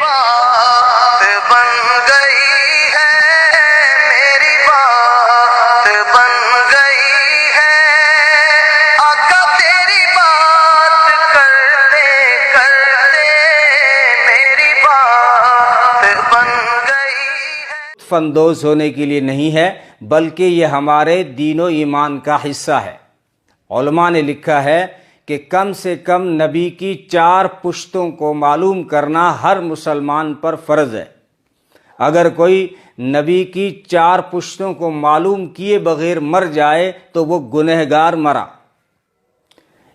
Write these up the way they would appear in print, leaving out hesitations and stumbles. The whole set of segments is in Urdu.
بات بن گئی ہے، میری بات بن گئی ہے، آقا تیری بات کرتے کرتے میری بات بن گئی ہے۔ لطف اندوز ہونے کے لیے نہیں ہے، بلکہ یہ ہمارے دین و ایمان کا حصہ ہے۔ علماء نے لکھا ہے کہ کم سے کم نبی کی 4 پشتوں کو معلوم کرنا ہر مسلمان پر فرض ہے۔ اگر کوئی نبی کی 4 پشتوں کو معلوم کیے بغیر مر جائے تو وہ گنہگار مرا۔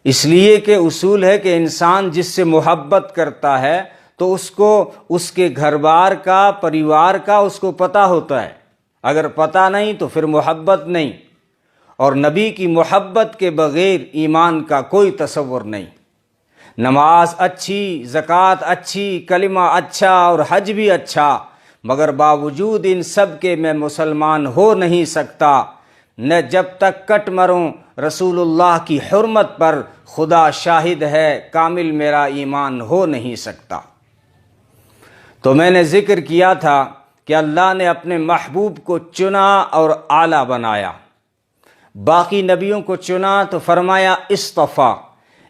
اس لیے کہ اصول ہے کہ انسان جس سے محبت کرتا ہے تو اس کو اس کے گھر بار کا، پریوار کا اس کو پتہ ہوتا ہے، اگر پتہ نہیں تو پھر محبت نہیں، اور نبی کی محبت کے بغیر ایمان کا کوئی تصور نہیں۔ نماز اچھی، زکوٰۃ اچھی، کلمہ اچھا اور حج بھی اچھا، مگر باوجود ان سب کے میں مسلمان ہو نہیں سکتا، نہ جب تک کٹ مروں رسول اللہ کی حرمت پر، خدا شاہد ہے کامل میرا ایمان ہو نہیں سکتا۔ تو میں نے ذکر کیا تھا کہ اللہ نے اپنے محبوب کو چنا اور اعلیٰ بنایا۔ باقی نبیوں کو چنا تو فرمایا اصطفیٰ،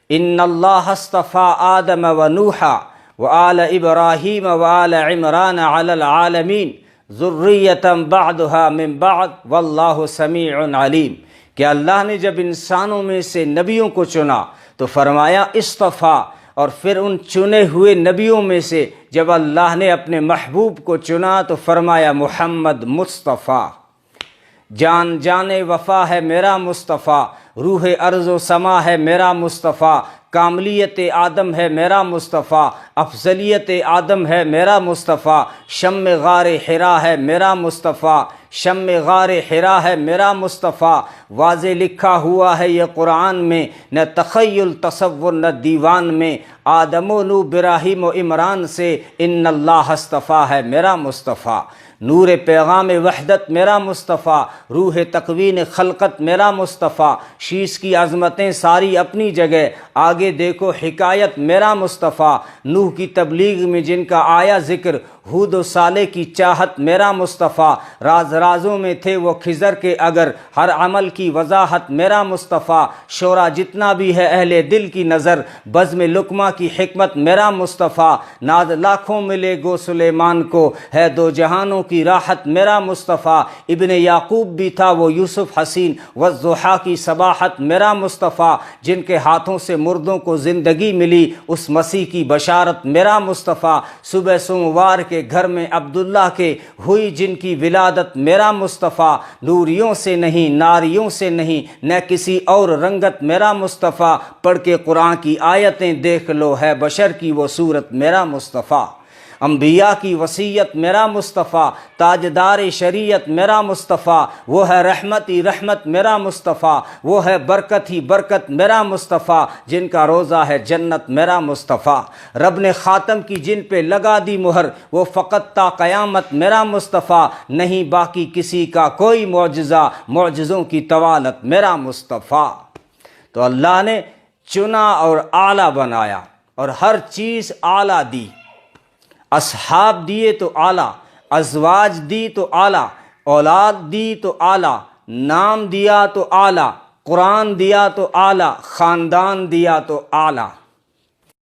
ان اللہ اصطفیٰ آدم و نوحا وآل ابراہیم وآل عمران علی العالمین ذریۃ بعضها من بعض واللہ سمیع علیم، کہ اللہ نے جب انسانوں میں سے نبیوں کو چنا تو فرمایا اصطفیٰ، اور پھر ان چنے ہوئے نبیوں میں سے جب اللہ نے اپنے محبوب کو چنا تو فرمایا محمد مصطفیٰ۔ جان جان وفا ہے میرا مصطفیٰ، روح ارض و سما ہے میرا مصطفیٰ، کاملیت آدم ہے میرا مصطفیٰ، افضلیت آدم ہے میرا مصطفیٰ، شم غار حرا ہے میرا مصطفیٰ، شم غار حرا ہے میرا مصطفیٰ۔ واضح لکھا ہوا ہے یہ قرآن میں، نہ تخیل تصور نہ دیوان میں، آدم و نو ابراہیم و عمران سے ان اللہ اصطفیٰ ہے میرا مصطفیٰ۔ نور پیغام وحدت میرا مصطفیٰ، روح تکوین خلقت میرا مصطفیٰ، شیش کی عظمتیں ساری اپنی جگہ، آگے دیکھو حکایت میرا مصطفیٰ، نوح کی تبلیغ میں جن کا آیا ذکر، ہود و صالح کی چاہت میرا مصطفیٰ، راز رازوں میں تھے وہ خضر کے اگر، ہر عمل کی وضاحت میرا مصطفیٰ، شورا جتنا بھی ہے اہل دل کی نظر، بزم لقمہ کی حکمت میرا مصطفیٰ، ناز لاکھوں ملے گو سلیمان کو، ہے دو جہانوں کی راحت میرا مصطفیٰ، ابن یعقوب بھی تھا وہ یوسف حسین، والضحیٰ کی صباحت میرا مصطفیٰ، جن کے ہاتھوں سے مردوں کو زندگی ملی، اس مسیح کی بشارت میرا مصطفیٰ، صبح سوموار کے گھر میں عبداللہ کے ہوئی جن کی ولادت میرا مصطفیٰ، نوریوں سے نہیں ناریوں سے نہیں نہ کسی اور رنگت میرا مصطفیٰ، پڑھ کے قرآن کی آیتیں دیکھ لو ہے بشر کی وہ صورت میرا مصطفیٰ، انبیاء کی وصیت میرا مصطفیٰ، تاجدار شریعت میرا مصطفیٰ، وہ ہے رحمت ہی رحمت میرا مصطفیٰ، وہ ہے برکت ہی برکت میرا مصطفیٰ، جن کا روزہ ہے جنت میرا مصطفیٰ، رب نے خاتم کی جن پہ لگا دی مہر، وہ فقط تا قیامت میرا مصطفیٰ، نہیں باقی کسی کا کوئی معجزہ، معجزوں کی طوالت میرا مصطفیٰ۔ تو اللہ نے چنا اور اعلیٰ بنایا اور ہر چیز اعلیٰ دی، اصحاب دیے تو اعلیٰ، ازواج دی تو اعلیٰ، اولاد دی تو اعلیٰ، نام دیا تو اعلیٰ، قرآن دیا تو اعلیٰ، خاندان دیا تو اعلیٰ۔